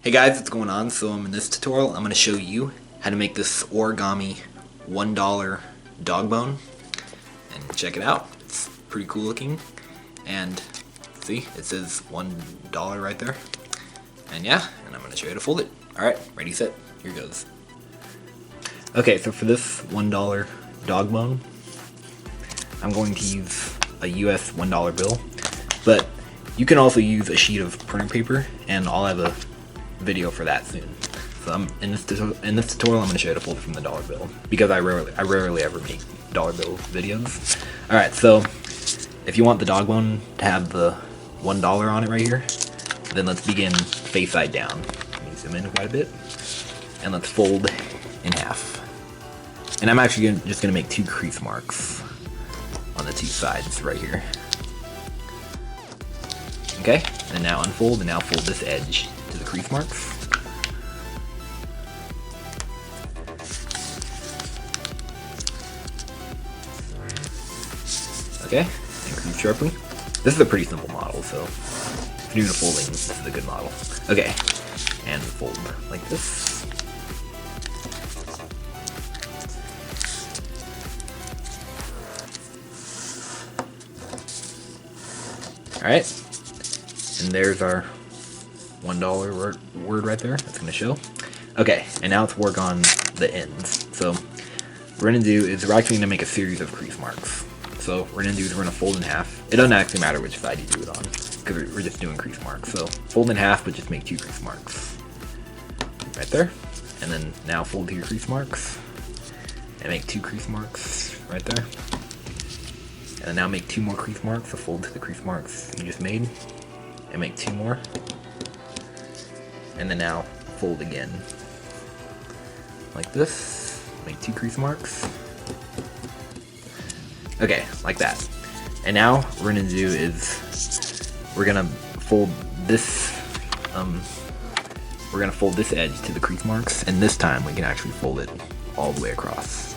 Hey guys, what's going on? So in this tutorial, I'm going to show you how to make this origami $1 dog bone. And check it out. It's pretty cool looking. And see, it says $1 right there. And yeah, and I'm going to show you how to fold it. Alright, ready, set, here goes. Okay, so for this $1 dog bone, I'm going to use a US $1 bill. But you can also use a sheet of printer paper, and I'll have a video for that soon. So in this tutorial, I'm going to show you how to fold it from the dollar bill, because I rarely ever make dollar bill videos. Alright, so if you want the dog bone to have the $1 on it right here, then let's begin face side down. Let me zoom in quite a bit, and let's fold in half. And I'm actually just going to make 2 crease marks on the 2 sides right here. Okay, and now unfold, and now fold this edge to the crease marks. Okay, and crease sharply. This is a pretty simple model, so if you're new to folding, this is a good model. Okay, and fold like this. Alright. And there's our $1 word right there. That's going to show. Okay, and now let's work on the ends. So what we're going to do is we're actually going to make a series of crease marks. So what we're going to do is we're going to fold in half. It doesn't actually matter which side you do it on, because we're just doing crease marks. So fold in half, but just make 2 crease marks. Right there. And then now fold to your crease marks. And make 2 crease marks right there. And now make 2 more crease marks, so fold to the crease marks you just made. And make 2 more, and then now fold again like this, make 2 crease marks. Okay, like that. And now what we're gonna do is we're gonna fold this edge to the crease marks, and this time we can actually fold it all the way across.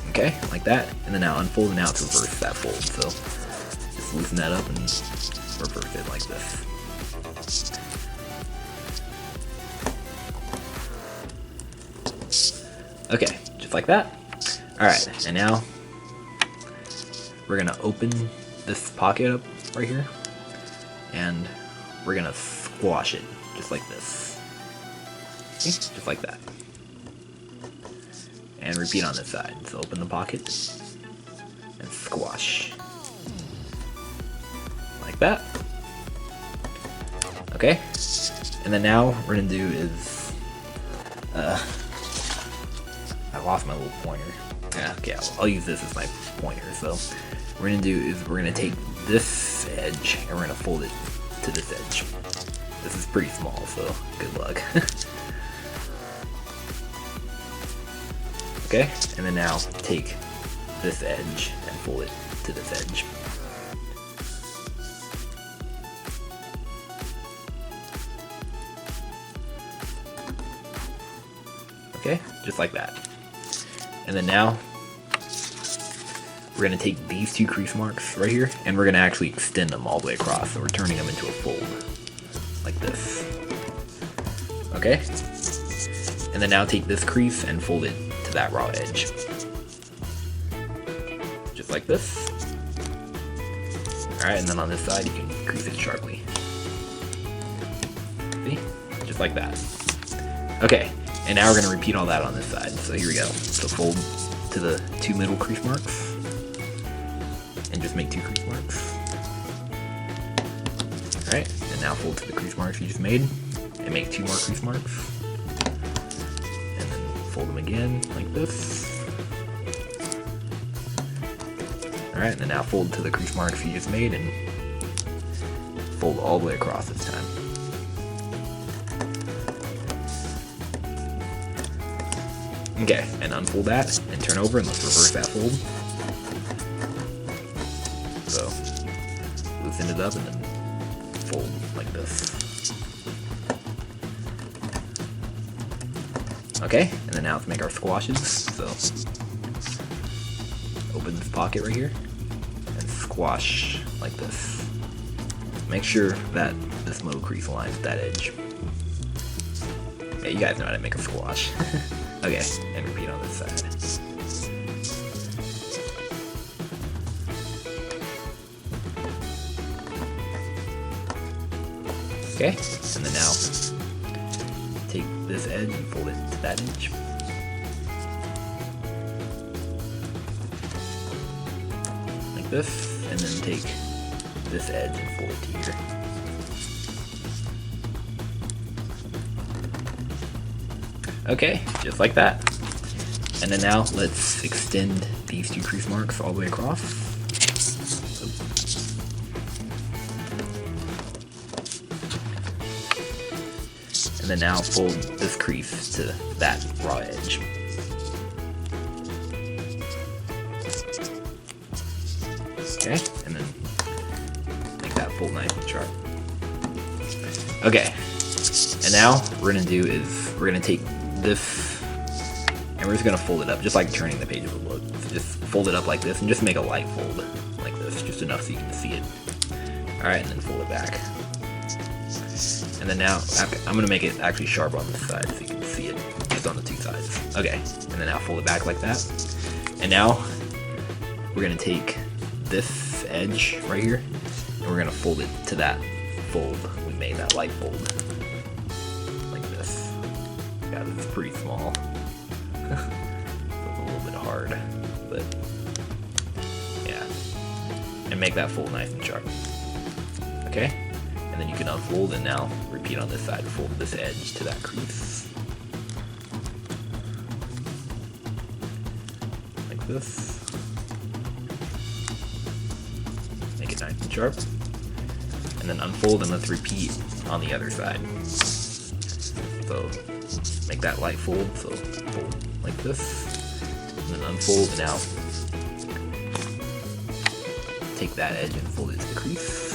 Okay, like that, and then now unfold, and now it's reverse that fold, so just loosen that up and reverse it like this. Okay, just like that. Alright, and now we're gonna open this pocket up right here, and we're gonna squash it, just like this. See? Just like that. And repeat on this side. So open the pocket and squash. Like that. Okay. And then now what we're gonna do is I lost my little pointer. Yeah, okay, I'll use this as my pointer. So what we're gonna do is we're gonna take this edge and we're gonna fold it to this edge. This is pretty small, so good luck. Okay, and then now take this edge and fold it to this edge. Okay, just like that. And then now we're going to take these 2 crease marks right here, and we're going to actually extend them all the way across, so we're turning them into a fold like this. Okay, and then now take this crease and fold it to that raw edge. Just like this. Alright, and then on this side you can crease it sharply. See? Just like that. Okay, and now we're going to repeat all that on this side. So here we go. So fold to the 2 middle crease marks. And just make 2 crease marks. Alright, and now fold to the crease marks you just made. And make 2 more crease marks. Fold them again, like this. Alright, and then now fold to the crease marks you just made and fold all the way across this time. Okay, and unfold that and turn over, and let's reverse that fold. So, loosen it up and then fold like this. Okay, and then now let's make our squashes. So open this pocket right here and squash like this. Make sure that this low crease aligns with that edge. Yeah, you guys know how to make a squash. Okay, and repeat on this side. Okay, and then now take this edge and fold it to that edge. Like this, and then take this edge and fold it to here. Okay, just like that. And then now let's extend these two crease marks all the way across. And then now fold this crease to that raw edge. Okay, and then make that fold nice and sharp. Okay, and now what we're gonna do is we're gonna take this and we're just gonna fold it up, just like turning the page of a book. So just fold it up like this and just make a light fold like this, just enough so you can see it. Alright, and then fold it back. And then now I'm gonna make it actually sharp on this side so you can see it just on the two sides. Okay, and then now fold it back like that. And now we're gonna take this edge right here and we're gonna fold it to that fold we made, that light fold. Like this. Yeah, this is pretty small. So it's a little bit hard, but yeah. And make that fold nice and sharp. Okay? And then you can unfold and now repeat on this side, fold this edge to that crease. Like this. Make it nice and sharp. And then unfold and let's repeat on the other side. So make that light fold, so fold like this. And then unfold and now take that edge and fold it to the crease.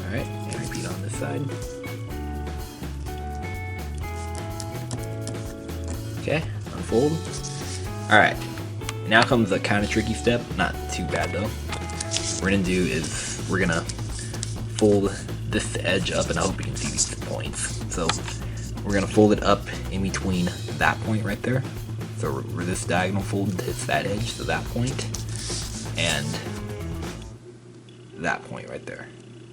Alright, and repeat on this side. Okay, unfold. Alright, now comes the kind of tricky step, not too bad though. What we're gonna do is we're gonna fold this edge up, and I hope you can see these points. So we're gonna fold it up in between that point right there. So where this diagonal fold hits that edge, so that point, and that point right there.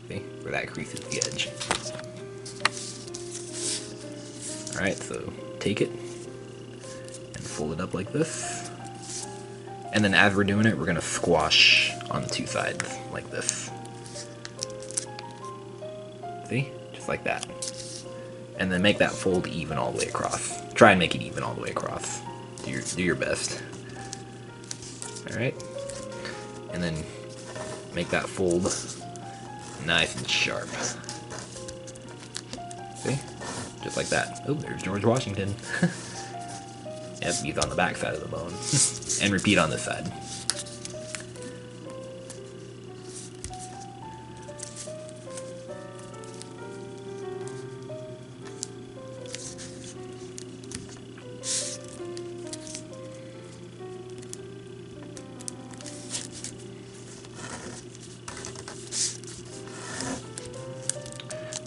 See, where that creases the edge. Alright, so take it and fold it up like this. And then as we're doing it, we're gonna squash on the two sides like this. See? Just like that. And then make that fold even all the way across. Try and make it even all the way across. Do your best. Alright? And then make that fold nice and sharp. See? Just like that. Oh, there's George Washington. Yep, he's on the back side of the bone. And repeat on this side.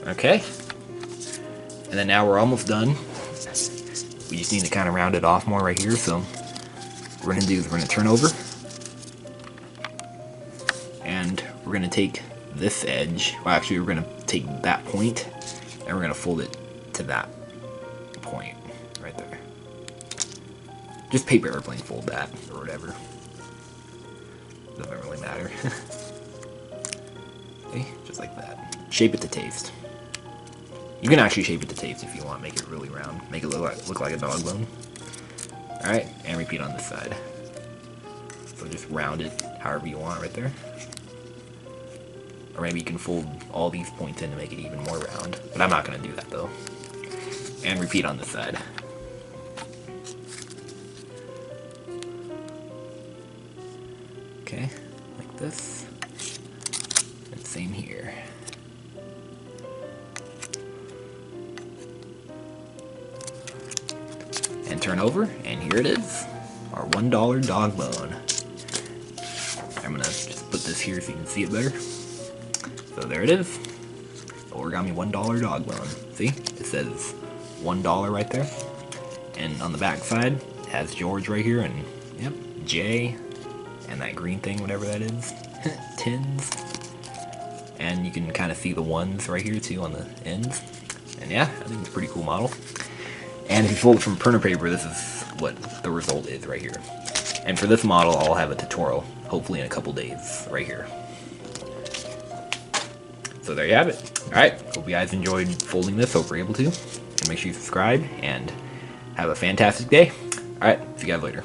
Okay, and then now we're almost done. We just need to kind of round it off more right here, so what we're going to do is we're going to turn over, and we're going to take this edge, well actually we're going to take that point, and we're going to fold it to that point right there. Just paper airplane fold that, or whatever. Doesn't really matter. Okay, just like that. Shape it to taste. You can actually shape it to taste if you want, make it really round. Make it look like a dog bone. Alright, and repeat on this side. So just round it however you want right there. Or maybe you can fold all these points in to make it even more round. But I'm not going to do that though. And repeat on this side. Okay, like this. And same here. And turn over, and here it is, our $1 $1 dog bone. I'm gonna just put this here so you can see it better. So there it is. Origami $1 dog bone. See? It says $1 right there. And on the back side, it has George right here and, yep, J, and that green thing, whatever that is. Tins. And you can kind of see the ones right here too on the ends. And yeah, I think it's a pretty cool model. And if you fold it from printer paper, this is what the result is right here. And for this model, I'll have a tutorial, hopefully in a couple days, right here. So there you have it. Alright, hope you guys enjoyed folding this, hope you're able to. And make sure you subscribe, and have a fantastic day. Alright, see you guys later.